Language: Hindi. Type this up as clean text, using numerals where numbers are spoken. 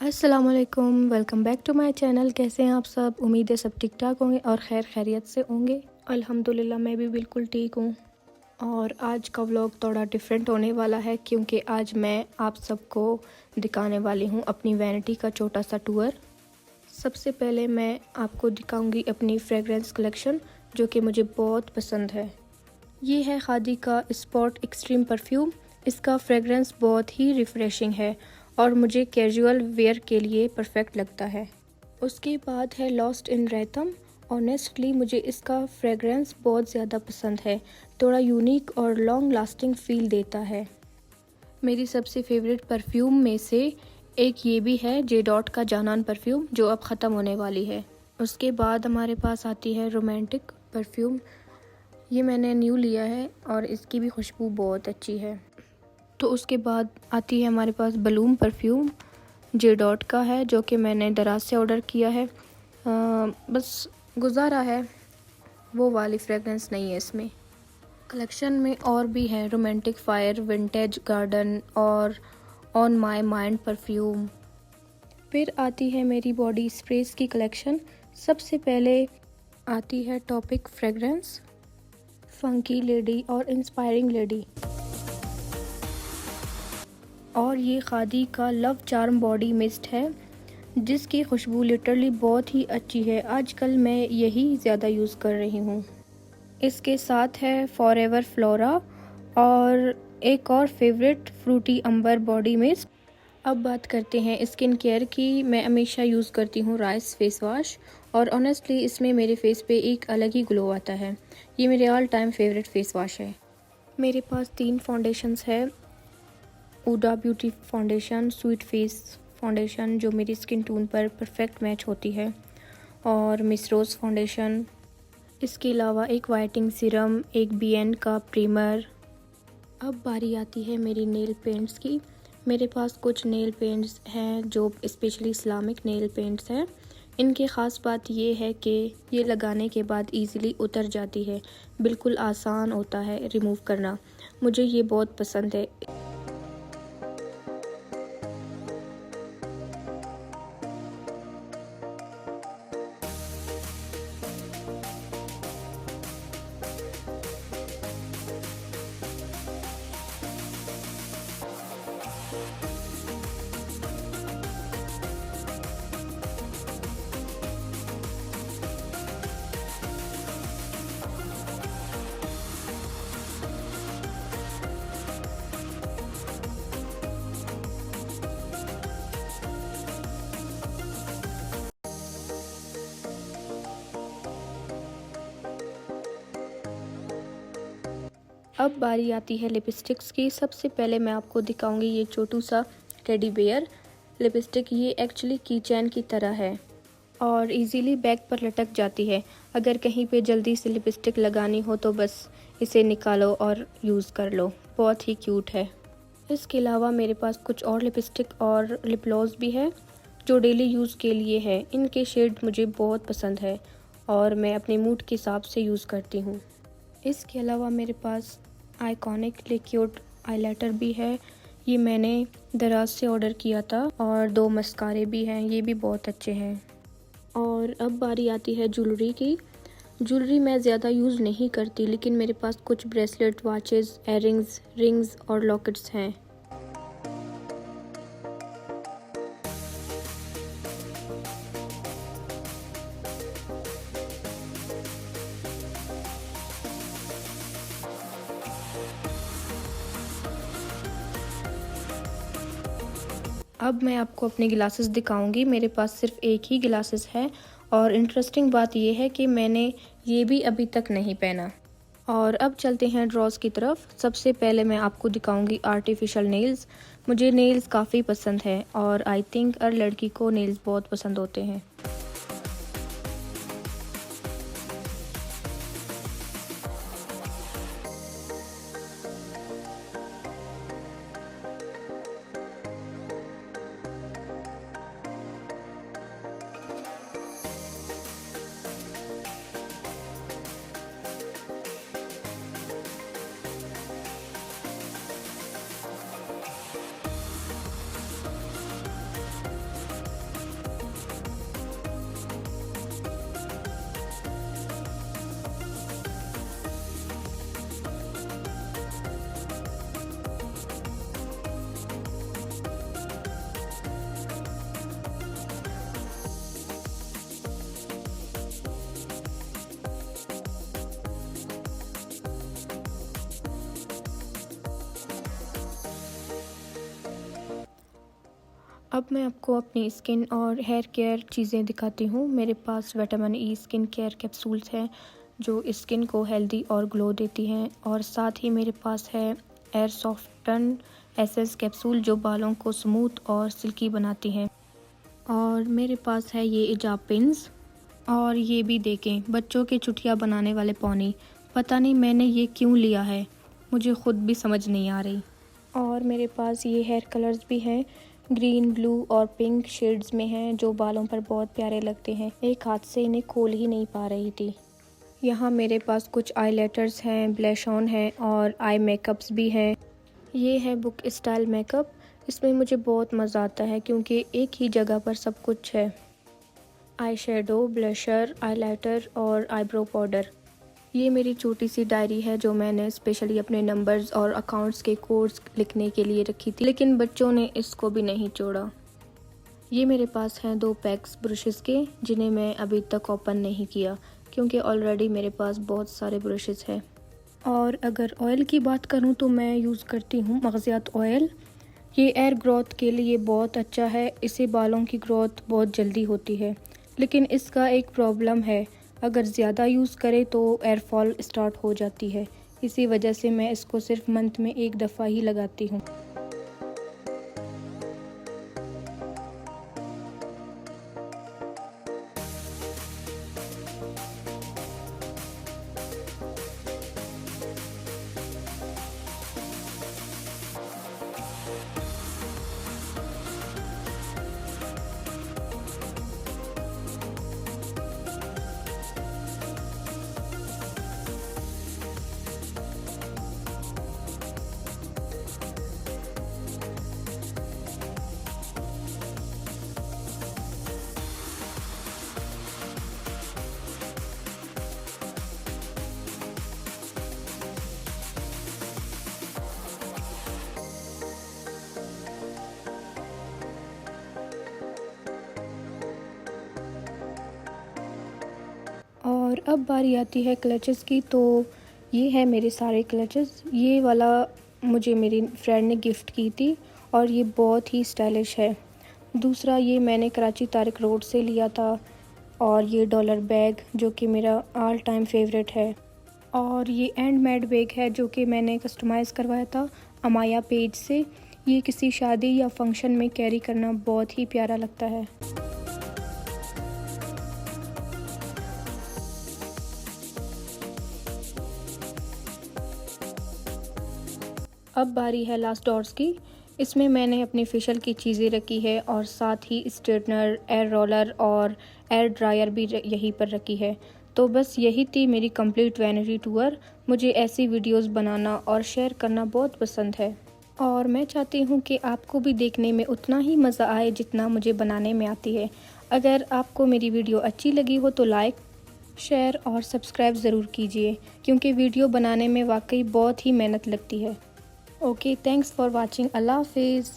अस्सलामुअलैकुम, welcome back to my channel. कैसे हैं आप सब? उम्मीद है सब ठीक ठाक होंगे और खैर खैरियत से होंगे। अल्हम्दुलिल्लाह मैं भी बिल्कुल ठीक हूँ। और आज का व्लॉग थोड़ा डिफरेंट होने वाला है क्योंकि आज मैं आप सबको दिखाने वाली हूँ अपनी वैनिटी का छोटा सा टूर। सबसे पहले मैं आपको दिखाऊंगी अपनी फ्रेगरेंस कलेक्शन जो कि मुझे बहुत पसंद है। ये है खादी का स्पॉट एक्सट्रीम परफ्यूम। इसका फ्रेगरेंस बहुत ही रिफ़्रेशिंग है और मुझे कैजुअल वेयर के लिए परफेक्ट लगता है। उसके बाद है लॉस्ट इन रैथम। ऑनेस्टली मुझे इसका फ्रेगरेंस बहुत ज़्यादा पसंद है, थोड़ा यूनिक और लॉन्ग लास्टिंग फ़ील देता है। मेरी सबसे फेवरेट परफ्यूम में से एक ये भी है जे डॉट का जानान परफ्यूम जो अब ख़त्म होने वाली है। उसके बाद हमारे पास आती है रोमांटिक परफ्यूम। ये मैंने न्यू लिया है और इसकी भी खुशबू बहुत अच्छी है। तो उसके बाद आती है हमारे पास बलूम परफ्यूम जे डॉट का है जो कि मैंने दराज से ऑर्डर किया है। बस गुजारा है, वो वाली फ्रेगरेंस नहीं है इसमें। कलेक्शन में और भी है रोमांटिक फायर, विंटेज गार्डन और ऑन माय माइंड परफ्यूम। फिर आती है मेरी बॉडी स्प्रेस की कलेक्शन। सबसे पहले आती है टॉपिक फ्रेगरेंस, फंकी लेडी और इंस्पायरिंग लेडी। और ये खादी का लव चार्म बॉडी मिस्ट है जिसकी खुशबू लिटरली बहुत ही अच्छी है। आजकल मैं यही ज़्यादा यूज़ कर रही हूँ। इसके साथ है फॉरएवर फ्लोरा और एक और फेवरेट फ्रूटी अंबर बॉडी मिस्ट। अब बात करते हैं स्किन केयर की। मैं हमेशा यूज़ करती हूँ राइस फेस वॉश और ऑनेस्टली इसमें मेरे फेस पे एक अलग ही ग्लो आता है। ये मेरे all time favourite face wash है। मेरे पास 3 फाउंडेशंस है। Huda beauty foundation, sweet face foundation जो मेरी स्किन टोन पर परफेक्ट मैच होती है, और मिस रोज़ फाउंडेशन। इसके अलावा एक वाइटनिंग सीरम, एक BN का प्रीमर। अब बारी आती है मेरी नेल पेंट्स की। मेरे पास कुछ नेल पेंट्स हैं जो स्पेशली इस्लामिक नेल पेंट्स हैं। इनकी ख़ास बात ये है कि ये लगाने के बाद इजीली उतर जाती है, बिल्कुल आसान होता है रिमूव करना। मुझे ये बहुत पसंद है। अब बारी आती है लिपस्टिक्स की। सबसे पहले मैं आपको दिखाऊंगी ये छोटू सा टेडी बेयर लिपस्टिक। ये एक्चुअली की चैन की तरह है और इजीली बैग पर लटक जाती है। अगर कहीं पे जल्दी से लिपस्टिक लगानी हो तो बस इसे निकालो और यूज़ कर लो। बहुत ही क्यूट है। इसके अलावा मेरे पास कुछ और लिपस्टिक और लिप ग्लॉस भी है जो डेली यूज़ के लिए है। इनके शेड मुझे बहुत पसंद है और मैं अपने मूड के हिसाब से यूज़ करती हूँ। इसके अलावा मेरे पास आइकॉनिक लिक्विड हाइलाइटर भी है। ये मैंने दराज से ऑर्डर किया था। और 2 मस्कारे भी हैं, ये भी बहुत अच्छे हैं। और अब बारी आती है ज्वेलरी की। ज्वेलरी मैं ज़्यादा यूज़ नहीं करती लेकिन मेरे पास कुछ ब्रेसलेट, वॉचेस, एयररिंग्स, रिंग्स और लॉकेट्स हैं। अब मैं आपको अपने ग्लासेस दिखाऊंगी। मेरे पास सिर्फ एक ही ग्लासेस है और इंटरेस्टिंग बात यह है कि मैंने ये भी अभी तक नहीं पहना। और अब चलते हैं ड्रॉज की तरफ। सबसे पहले मैं आपको दिखाऊंगी आर्टिफिशियल नेल्स। मुझे नेल्स काफ़ी पसंद है और आई थिंक हर लड़की को नेल्स बहुत पसंद होते हैं। अब मैं आपको अपनी स्किन और हेयर केयर चीज़ें दिखाती हूँ। मेरे पास vitamin E skin care capsules हैं जो स्किन को हेल्दी और ग्लो देती हैं, और साथ ही मेरे पास है एयर सॉफ्टन एसेंस कैप्सूल जो बालों को स्मूथ और सिल्की बनाती हैं। और मेरे पास है ये इजाब पिन्स, और ये भी देखें बच्चों के चुटिया बनाने वाले पौनी। पता नहीं मैंने ये क्यों लिया है, मुझे ख़ुद भी समझ नहीं आ रही। और मेरे पास ये हेयर कलर्स भी हैं, ग्रीन, ब्लू और पिंक शेड्स में हैं जो बालों पर बहुत प्यारे लगते हैं। एक हाथ से इन्हें खोल ही नहीं पा रही थी। यहाँ मेरे पास कुछ आईलाइनर्स हैं, ब्लश ऑन है और आई मेकअप्स भी हैं। ये है बुक स्टाइल मेकअप। इसमें मुझे बहुत मज़ा आता है क्योंकि एक ही जगह पर सब कुछ है। आई शेडो, ब्लशर, आईलाइनर और आईब्रो पाउडर। ये मेरी छोटी सी डायरी है जो मैंने स्पेशली अपने नंबर्स और अकाउंट्स के कोड्स लिखने के लिए रखी थी, लेकिन बच्चों ने इसको भी नहीं छोड़ा। ये मेरे पास हैं 2 पैक्स ब्रशेस के जिन्हें मैं अभी तक ओपन नहीं किया क्योंकि ऑलरेडी मेरे पास बहुत सारे ब्रशेस हैं। और अगर ऑयल की बात करूं तो मैं यूज़ करती हूं मगज़ियात ऑयल। ये एयर ग्रोथ के लिए बहुत अच्छा है, इससे बालों की ग्रोथ बहुत जल्दी होती है। लेकिन इसका एक प्रॉब्लम है, अगर ज़्यादा यूज़ करें तो एयर फॉल स्टार्ट हो जाती है। इसी वजह से मैं इसको सिर्फ मंथ में 1 दफ़ा ही लगाती हूँ। और अब बारी आती है क्लचेस की। तो ये है मेरे सारे क्लचेस। ये वाला मुझे मेरी फ्रेंड ने गिफ्ट की थी और ये बहुत ही स्टाइलिश है। दूसरा ये मैंने कराची तारिक रोड से लिया था, और ये डॉलर बैग जो कि मेरा ऑल टाइम फेवरेट है। और ये हैंडमेड बैग है जो कि मैंने कस्टमाइज़ करवाया था अमाया पेज से। ये किसी शादी या फंक्शन में कैरी करना बहुत ही प्यारा लगता है। अब बारी है लास्ट डॉट्स की। इसमें मैंने अपनी फेशियल की चीज़ें रखी है और साथ ही स्ट्रेटनर, एयर रोलर और एयर ड्रायर भी यहीं पर रखी है। तो बस यही थी मेरी कंप्लीट वैनिटी टूर। मुझे ऐसी वीडियोस बनाना और शेयर करना बहुत पसंद है, और मैं चाहती हूँ कि आपको भी देखने में उतना ही मज़ा आए जितना मुझे बनाने में आती है। अगर आपको मेरी वीडियो अच्छी लगी हो तो लाइक, शेयर और सब्सक्राइब ज़रूर कीजिए क्योंकि वीडियो बनाने में वाकई बहुत ही मेहनत लगती है। Okay, thanks for watching. अल्लाह हाफिज़।